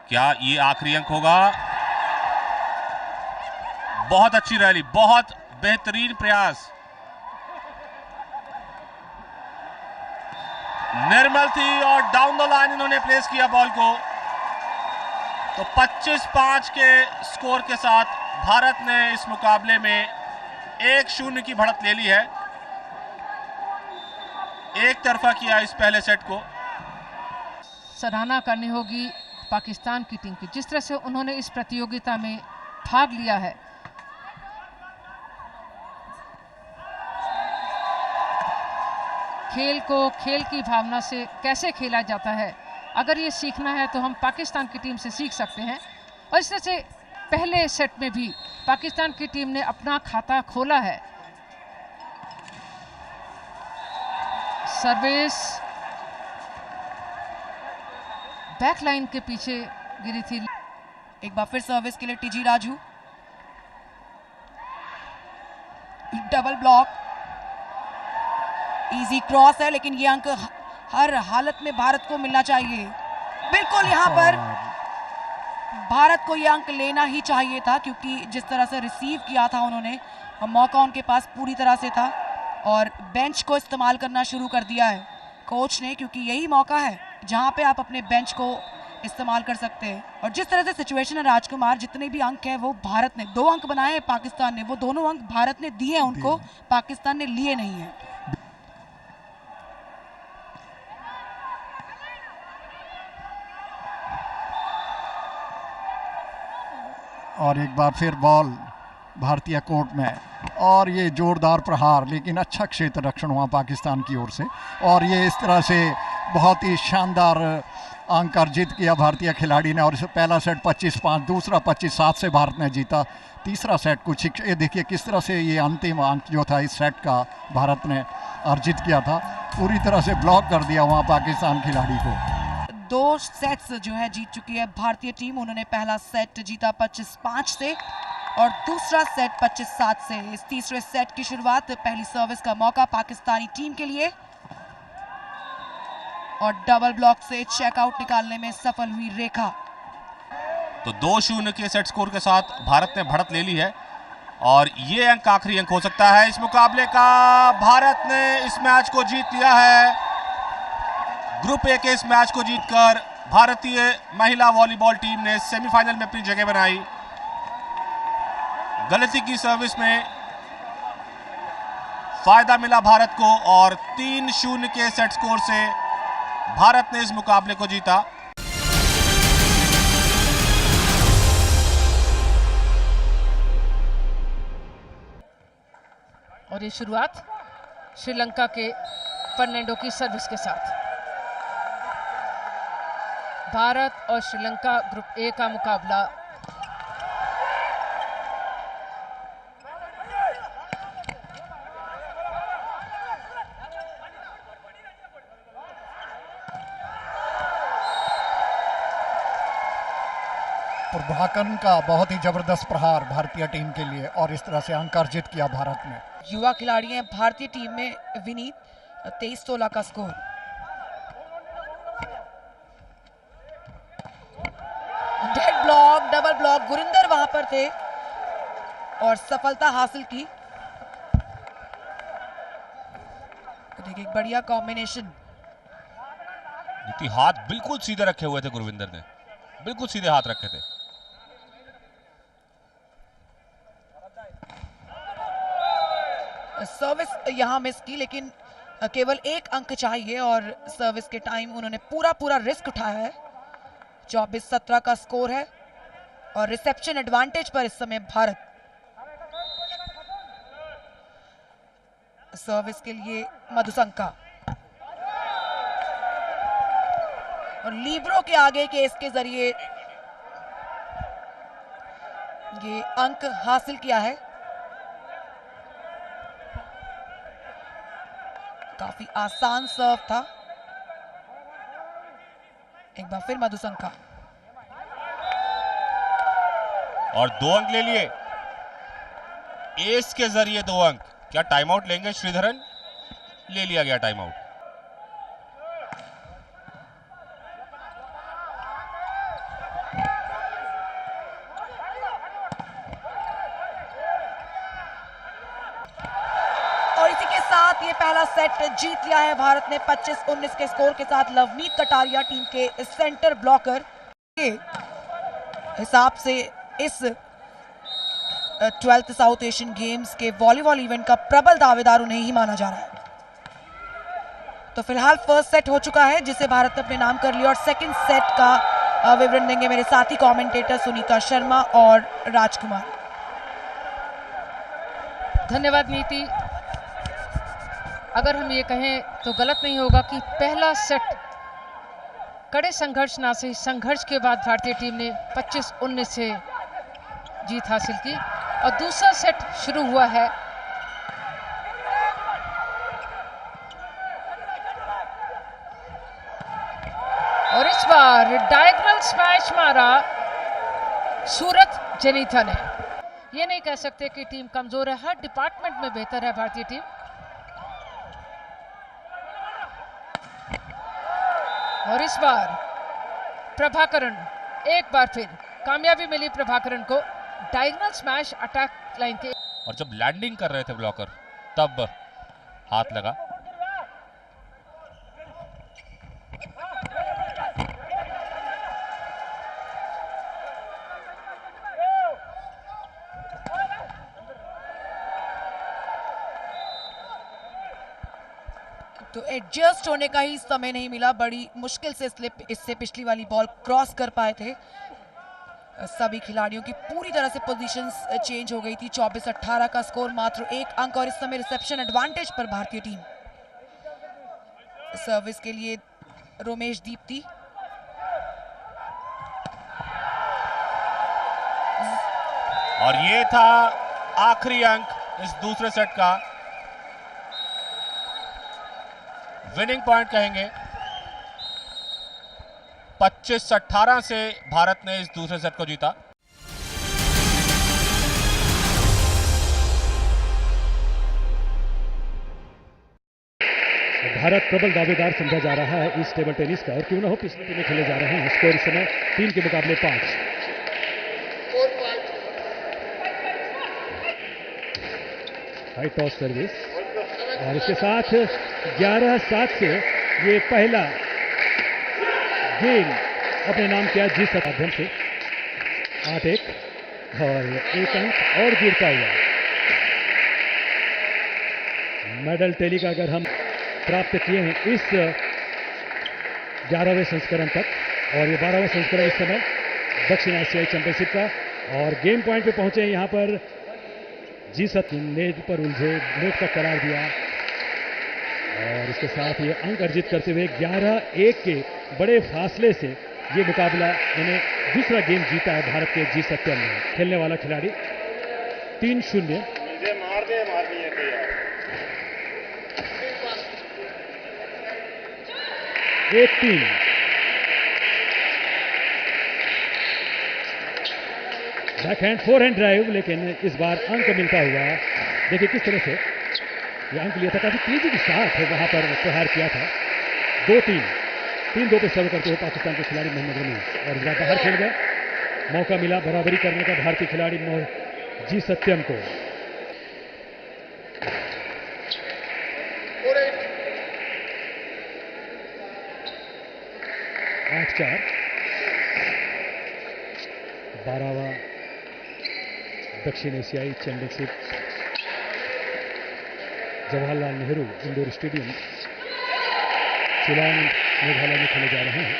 क्या ये आखिरी अंक होगा? बहुत अच्छी रैली, बहुत बेहतरीन प्रयास, निर्मल थी और डाउन द लाइन इन्होंने प्लेस किया बॉल को। तो 25-5 के स्कोर के साथ भारत ने इस मुकाबले में 1-0 की बढ़त ले ली है। एक तरफा किया इस पहले सेट को। सराहना करनी होगी पाकिस्तान की टीम की, जिस तरह से उन्होंने इस प्रतियोगिता में भाग लिया है। खेल को खेल की भावना से कैसे खेला जाता है, अगर ये सीखना है तो हम पाकिस्तान की टीम से सीख सकते हैं। और इस तरह से पहले सेट में भी पाकिस्तान की टीम ने अपना खाता खोला है। सर्विस बैकलाइन के पीछे गिरी थी। एक बार फिर सर्विस के लिए TG Raju, double block, easy cross है, लेकिन ये अंक हर हालत में भारत को मिलना चाहिए। बिल्कुल यहाँ पर भारत को ये अंक लेना ही चाहिए था, क्योंकि जिस तरह से रिसीव किया था उन्होंने, मौका उनके पास पूरी तरह से था और बेंच को इस्तेमाल करना शुरू कर दिया है कोच ने, क्योंकि यही मौका है जहाँ पे आप अपने बेंच को इस्तेमाल कर सकते हैं। और जिस तरह से सिचुएशन है राजकुमार, जितने भी अंक हैं वो भारत ने, 2 अंक बनाए हैं पाकिस्तान ने, वो दोनों अंक भारत ने दिए हैं उनको, पाकिस्तान ने लिए नहीं है। और एक बार फिर बॉल भारतीय कोर्ट में, और ये जोरदार प्रहार, लेकिन अच्छा क्षेत्र रक्षण हुआ पाकिस्तान की ओर से। और ये इस तरह से बहुत ही शानदार अंक अर्जित किया भारतीय खिलाड़ी ने। और इस पहला सेट 25-5, दूसरा 25-7 से भारत ने जीता। तीसरा सेट कुछ ये देखिए किस तरह से ये अंतिम अंक जो था इस सेट का भारत ने अर्जित किया था, पूरी तरह से ब्लॉक कर दिया वहाँ पाकिस्तान खिलाड़ी को। 2 सेट्स जो है जीत चुकी है भारतीय टीम। उन्होंने पहला सेट जीता 25-5 से और दूसरा सेट 25-7 से। इस तीसरे सेट की शुरुआत, पहली सर्विस का मौका पाकिस्तानी टीम के लिए, और डबल ब्लॉक से चेकआउट निकालने में सफल हुई रेखा। तो 2-0 के सेट स्कोर के साथ भारत ने बढ़त ले ली है, और ये अंक आखिरी अंक हो सकता है इस मुकाबले का। भारत ने इस मैच को जीत लिया है। ग्रुप ए के इस मैच को जीतकर भारतीय महिला वॉलीबॉल टीम ने सेमीफाइनल में अपनी जगह बनाई। गलती की सर्विस में फायदा मिला भारत को और 3-0 के सेट स्कोर से भारत ने इस मुकाबले को जीता। और ये शुरुआत श्रीलंका के फर्नांडो की सर्विस के साथ। भारत और श्रीलंका ग्रुप ए का मुकाबला प्रभाकरन का बहुत ही जबरदस्त प्रहार भारतीय टीम के लिए और इस तरह से अंक अर्जित किया भारत ने। युवा खिलाड़ी हैं भारतीय टीम में विनीत, 23-16 का score. Dead block, double block, Gurinder वहां पर थे और सफलता हासिल की। देखिए बढ़िया कॉम्बिनेशन। नीति हाथ बिल्कुल सीधे रखे हुए थे, गुरविंदर ने बिल्कुल सीधे हाथ रखे थे। सर्विस यहां मिस की, लेकिन केवल 1 अंक चाहिए और सर्विस के टाइम उन्होंने पूरा रिस्क उठाया है। 24-17 का स्कोर है और रिसेप्शन एडवांटेज पर इस समय भारत। सर्विस के लिए मधुशंका और लीब्रो के आगे के इसके जरिए ये अंक हासिल किया है। काफी आसान सर्व था। एक बार फिर मधुशंका और 2 अंक ले लिए एस के जरिए। 2 अंक। क्या टाइम आउट लेंगे श्रीधरन? ले लिया गया टाइम आउट। ये पहला सेट जीत लिया है भारत ने 25-19 के स्कोर के साथ। लवनीत कटारिया टीम के सेंटर ब्लॉकर के हिसाब से इस 12th साउथ एशियन गेम्स के वॉलीबॉल इवेंट का प्रबल दावेदार उन्हें ही माना जा रहा है। तो फिलहाल फर्स्ट सेट हो चुका है जिसे भारत ने अपने नाम कर लिया और सेकंड सेट का विवरण देंगे मेरे साथी कमेंटेटर सुनीता शर्मा और राजकुमार। धन्यवाद नीति। अगर हम ये कहें तो गलत नहीं होगा कि पहला सेट कड़े संघर्ष के बाद भारतीय टीम ने 25-19 से जीत हासिल की और दूसरा सेट शुरू हुआ है और इस बार डायगोनल स्मैश मारा सूरत जनीथा ने। ये नहीं कह सकते कि टीम कमजोर है, हर डिपार्टमेंट में बेहतर है भारतीय टीम। और इस बार प्रभाकरन, एक बार फिर कामयाबी मिली प्रभाकरन को डायगोनल स्मैश अटैक लाइन के। और जब लैंडिंग कर रहे थे ब्लॉकर तब हाथ लगा। तो एडजस्ट होने का ही समय नहीं मिला, बड़ी मुश्किल से स्लिप इससे पिछली वाली बॉल क्रॉस कर पाए थे। सभी खिलाड़ियों की पूरी तरह से पोजीशंस चेंज हो गई थी। 24-18 का स्कोर, मात्र 1 अंक और इस समय रिसेप्शन एडवांटेज पर भारतीय टीम। सर्विस के लिए रोमेश दीप्ति, और ये था आखिरी अंक इस दूसरे सेट का। विनिंग पॉइंट कहेंगे। 25-18 से भारत ने इस दूसरे सेट को जीता। भारत प्रबल दावेदार समझा जा रहा है इस टेबल टेनिस का और क्यों ना हो पिछले में खेले जा रहे हैं। स्कोर इस समय 3 के मुकाबले 5। हाई टॉस सर्विस और इसके साथ 11-7 से ये पहला गेम अपने नाम किया जिस माध्यम से 8-1 और 1 अंक और गिरता हुआ मेडल टैली का अगर हम प्राप्त किए हैं इस 11वें संस्करण तक, और ये 12वां संस्करण इस समय दक्षिण एशियाई चैंपियनशिप का। और गेम पॉइंट पे पहुंचे यहाँ पर जी सत्यम नेट पर उलझे, नेट का करार दिया और इसके साथ ये अंक अर्जित करते हुए 11-1 के बड़े फासले से ये मुकाबला यानी दूसरा गेम जीता है भारत के जी सत्यम ने। खेलने वाला खिलाड़ी 3-0। 1-3। बैकहैंड फोरहैंड ड्राइव, लेकिन इस बार अंक मिलता हुआ। देखिए किस तरह से ये अंक लिया था, काफी तेजी के साथ वहां पर प्रहार किया था। 2-3, 3-2 पे सर्व करते हुए पाकिस्तान के खिलाड़ी मोहम्मद रमी, और इस बार बाहर खेल गए। मौका मिला बराबरी करने का भारतीय खिलाड़ी जी सत्यम को। आठ 4, 12वां दक्षिण एशियाई championship Jawaharlal Nehru indoor stadium Shillong Meghalaya में खेले जा रहे हैं।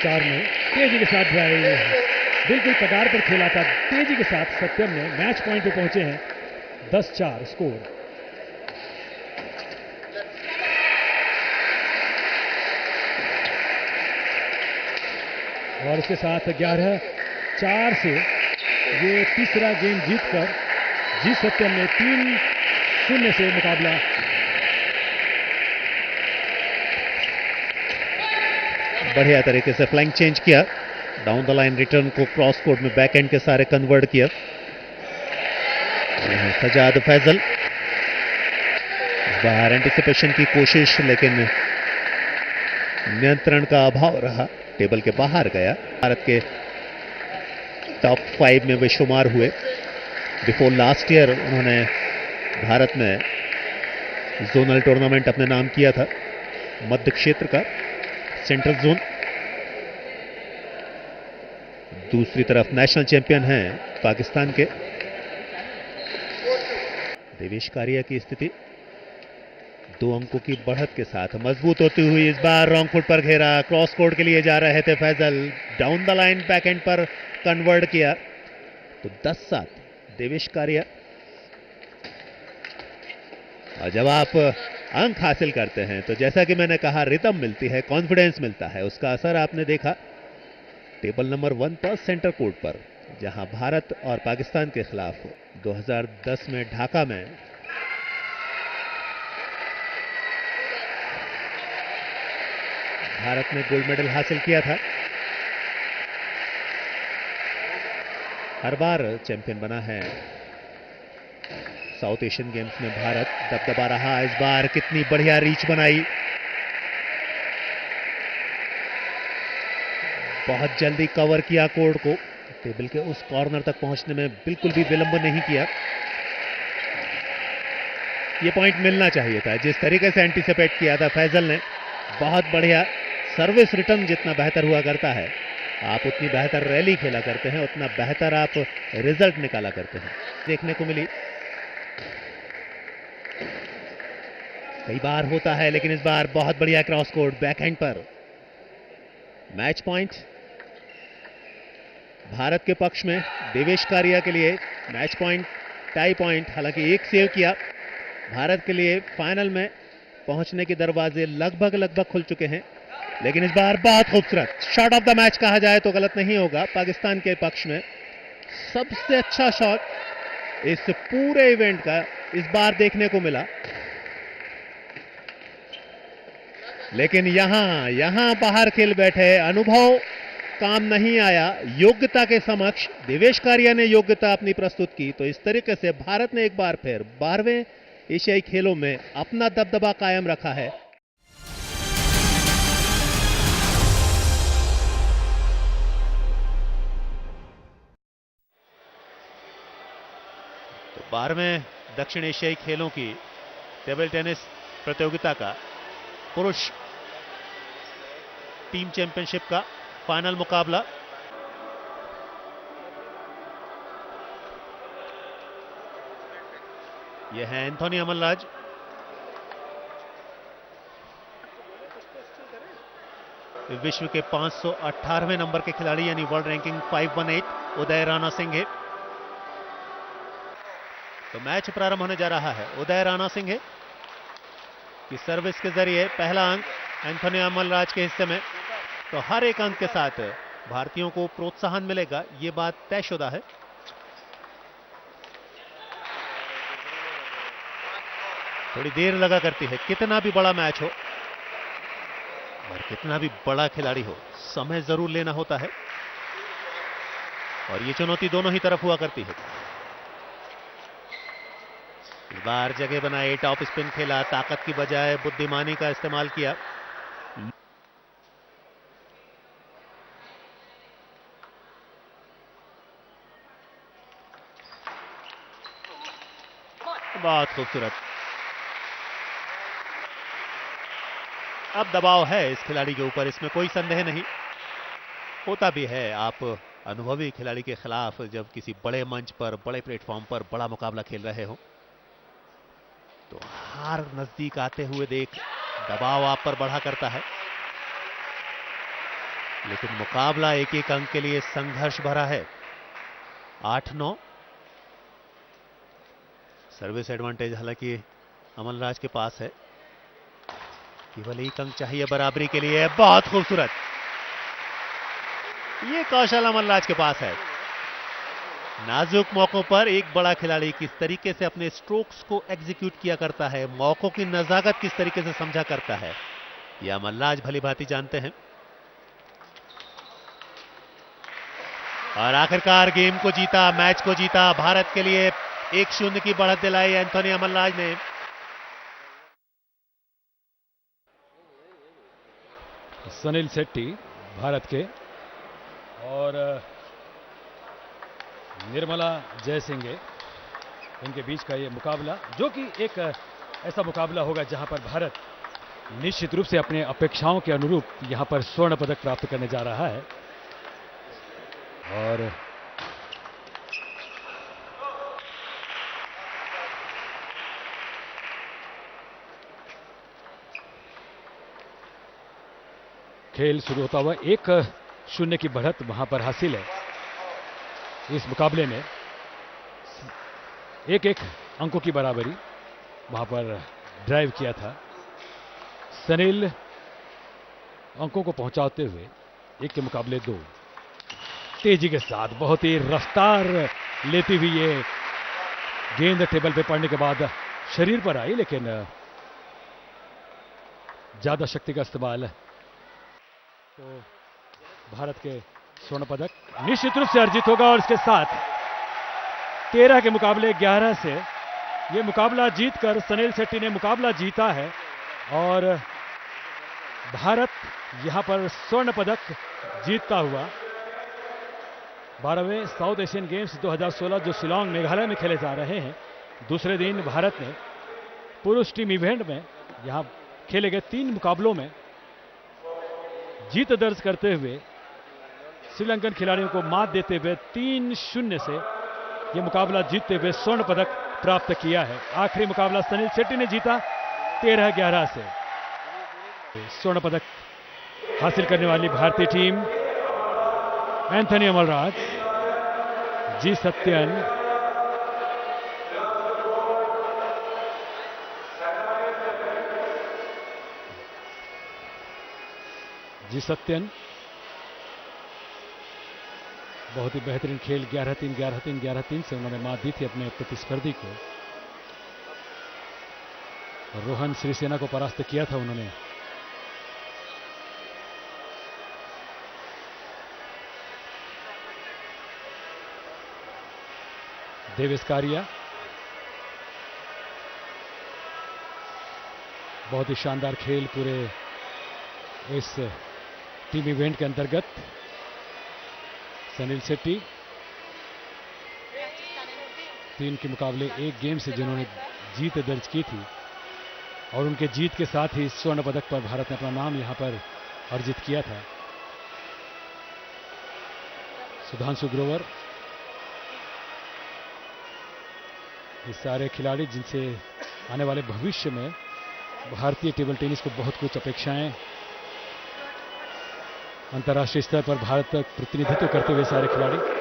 4 में तेजी के साथ ड्राइव, बिल्कुल कगार पर खेला था तेजी के साथ सत्यम ने। मैच पॉइंट पे पहुंचे हैं। 10-4 स्कोर। और इसके साथ 11-4 से ये तीसरा गेम जीतकर जी सत्यम ने 3-0 से मुकाबला। बढ़िया तरीके से फ्लैंक चेंज किया, डाउन द लाइन रिटर्न को क्रॉस कोर्ट में बैक एंड के सारे कन्वर्ट किया। सजाद फैजल बाहर एंटिसिपेशन की कोशिश, लेकिन नियंत्रण का अभाव रहा, टेबल के बाहर गया। भारत के टॉप 5 में वे शुमार हुए। बिफोर लास्ट ईयर उन्होंने भारत में जोनल टूर्नामेंट अपने नाम किया था, मध्य क्षेत्र का सेंट्रल जोन। दूसरी तरफ नेशनल चैंपियन हैं पाकिस्तान के। देवेश कारिया की स्थिति 2 अंकों की बढ़त के साथ मजबूत होती हुई। इस बार रॉन्ग फुट पर घेरा, क्रॉस कोर्ट के लिए जा रहे थे Faisal, down the line back end पर कन्वर्ट किया। तो 10-7 देवेश कारिया। और जब आप अंक हासिल करते हैं तो जैसा कि मैंने कहा, रिदम मिलती है, कॉन्फिडेंस मिलता है। उसका असर आपने देखा टेबल नंबर 1 पर सेंटर कोर्ट पर, जहां भारत और पाकिस्तान के खिलाफ 2010 में ढाका में भारत ने गोल्ड मेडल हासिल किया था। हर बार चैंपियन बना है साउथ एशियन गेम्स में भारत। दबदबा रहा, इस बार कितनी बढ़िया रीच बनाई, बहुत जल्दी कवर किया कोर्ट को, टेबल के उस कॉर्नर तक पहुंचने में बिल्कुल भी विलंब नहीं किया। ये पॉइंट मिलना चाहिए था, जिस तरीके से एंटीसिपेट किया था फैजल ने। बहुत बढ़िया सर्विस रिटर्न जितना बेहतर हुआ करता है, आप उतनी बेहतर रैली खेला करते हैं, उतना बेहतर आप रिजल्ट निकाला करते हैं। देखने को मिली, कई बार होता है, लेकिन इस बार बहुत बढ़िया क्रॉस कोर्ट बैकहैंड पर। मैच पॉइंट भारत के पक्ष में, देवेश कारिया के लिए मैच पॉइंट, टाई पॉइंट। हालांकि एक सेव किया, भारत के लिए फाइनल में पहुंचने के दरवाजे लगभग खुल चुके हैं। लेकिन इस बार बहुत खूबसूरत शॉट ऑफ द मैच कहा जाए तो गलत नहीं होगा, पाकिस्तान के पक्ष में सबसे अच्छा शॉट इस पूरे इवेंट का इस बार देखने को मिला। लेकिन यहां बाहर खेल बैठे, अनुभव काम नहीं आया। योग्यता के समक्ष देवेश कारिया ने योग्यता अपनी प्रस्तुत की, तो इस तरीके से भारत ने एक बार फिर 12वें एशियाई खेलों में अपना दबदबा कायम रखा है। तो 12वें दक्षिण एशियाई खेलों की टेबल टेनिस प्रतियोगिता का पुरुष टीम चैंपियनशिप का फाइनल मुकाबला ये है एंथोनी अमलराज। विश्व के 518वें नंबर के खिलाड़ी यानी वर्ल्ड रैंकिंग 518 उदय राणा सिंह है। तो मैच प्रारंभ होने जा रहा है। उदय राणा सिंह की सर्विस के जरिए पहला अंक एंथोनी अमलराज के हिस्से में। तो हर एक अंक के साथ भारतीयों को प्रोत्साहन मिलेगा, ये बात तयशुदा है। थोड़ी देर लगा करती है, कितना भी बड़ा मैच हो और कितना भी बड़ा खिलाड़ी हो, समय जरूर लेना होता है और ये चुनौती दोनों ही तरफ हुआ करती है। इस बार जगह बनाए, टॉप स्पिन खेला, ताकत की बजाय बुद्धिमानी का इस्तेमाल किया। बहुत खूबसूरत। अब दबाव है इस खिलाड़ी के ऊपर, इसमें कोई संदेह नहीं। होता भी है, आप अनुभवी खिलाड़ी के खिलाफ जब किसी बड़े मंच पर, बड़े प्लेटफॉर्म पर बड़ा मुकाबला खेल रहे हो तो हार नजदीक आते हुए देख दबाव आप पर बढ़ा करता है। लेकिन मुकाबला एक एक अंक के लिए संघर्ष भरा है। 8-9 सर्विस एडवांटेज हालांकि अमलराज के पास है। केवल एक अंक चाहिए बराबरी के लिए। बहुत खूबसूरत, ये कौशल अमलराज के पास है। नाजुक मौकों पर एक बड़ा खिलाड़ी किस तरीके से अपने स्ट्रोक्स को एग्जीक्यूट किया करता है, मौकों की नजाकत किस तरीके से समझा करता है, यह अमलराज भली भांति जानते हैं। और आखिरकार गेम को जीता, मैच को जीता। भारत के लिए 1-0 की बढ़त दिलाई एंथोनी अमलराज ने। सुनील शेट्टी भारत के और निर्मला जयसिंह, इनके बीच का ये मुकाबला, जो कि एक ऐसा मुकाबला होगा जहां पर भारत निश्चित रूप से अपने अपेक्षाओं के अनुरूप यहां पर स्वर्ण पदक प्राप्त करने जा रहा है। और खेल शुरू होता हुआ 1-0 की बढ़त वहां पर हासिल है। इस मुकाबले में 1-1 अंकों की बराबरी वहां पर ड्राइव किया था। सनील अंकों को पहुंचाते हुए 1 के मुकाबले 2 तेजी के साथ, बहुत ही रफ्तार लेती हुई ये गेंद टेबल पे पड़ने के बाद शरीर पर आई, लेकिन ज्यादा शक्ति का इस्तेमाल। तो भारत के स्वर्ण पदक निश्चित रूप से अर्जित होगा और इसके साथ 13 के मुकाबले 11 से ये मुकाबला जीतकर सुनील शेट्टी ने मुकाबला जीता है और भारत यहां पर स्वर्ण पदक जीतता हुआ 12वें साउथ एशियन गेम्स 2016 जो शिलांग मेघालय में खेले जा रहे हैं, दूसरे दिन भारत ने पुरुष टीम इवेंट में यहां खेले गए 3 मुकाबलों में जीत दर्ज करते हुए श्रीलंकन खिलाड़ियों को मात देते हुए 3-0 से यह मुकाबला जीतते हुए स्वर्ण पदक प्राप्त किया है। आखिरी मुकाबला सुनील शेट्टी ने जीता 13-11 से। स्वर्ण पदक हासिल करने वाली भारतीय टीम एंथोनी अमलराज, जी सत्यन, जी सत्यन बहुत ही बेहतरीन खेल 11-3, 11-3, 11-3 से उन्होंने मात दी थी अपने प्रतिस्पर्धी को। रोहन श्रीसेना को परास्त किया था उन्होंने। देवेश कारिया बहुत ही शानदार खेल पूरे इस टीम इवेंट के अंतर्गत। सुनील शेट्टी 3 के मुकाबले 1 गेम से जिन्होंने जीत दर्ज की थी और उनके जीत के साथ ही स्वर्ण पदक पर भारत ने अपना नाम यहां पर अर्जित किया था। सुधांशु ग्रोवर ये सारे खिलाड़ी जिनसे आने वाले भविष्य में भारतीय टेबल टेनिस को बहुत कुछ अपेक्षाएं, अंतर्राष्ट्रीय स्तर पर भारत का प्रतिनिधित्व करते हुए सारे खिलाड़ी।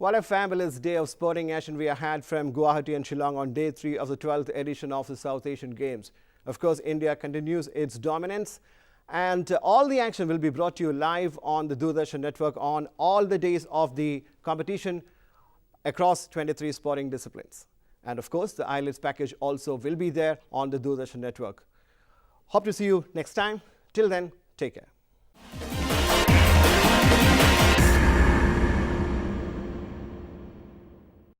What a fabulous day of sporting action we had from Guwahati and Shillong on day 3 of the 12th edition of the South Asian Games. Of course, India continues its dominance, and all the action will be brought to you live on the Doordarshan network on all the days of the competition across 23 sporting disciplines. And of course, the IELTS package also will be there on the Doordarshan network. Hope to see you next time. Till then, take care.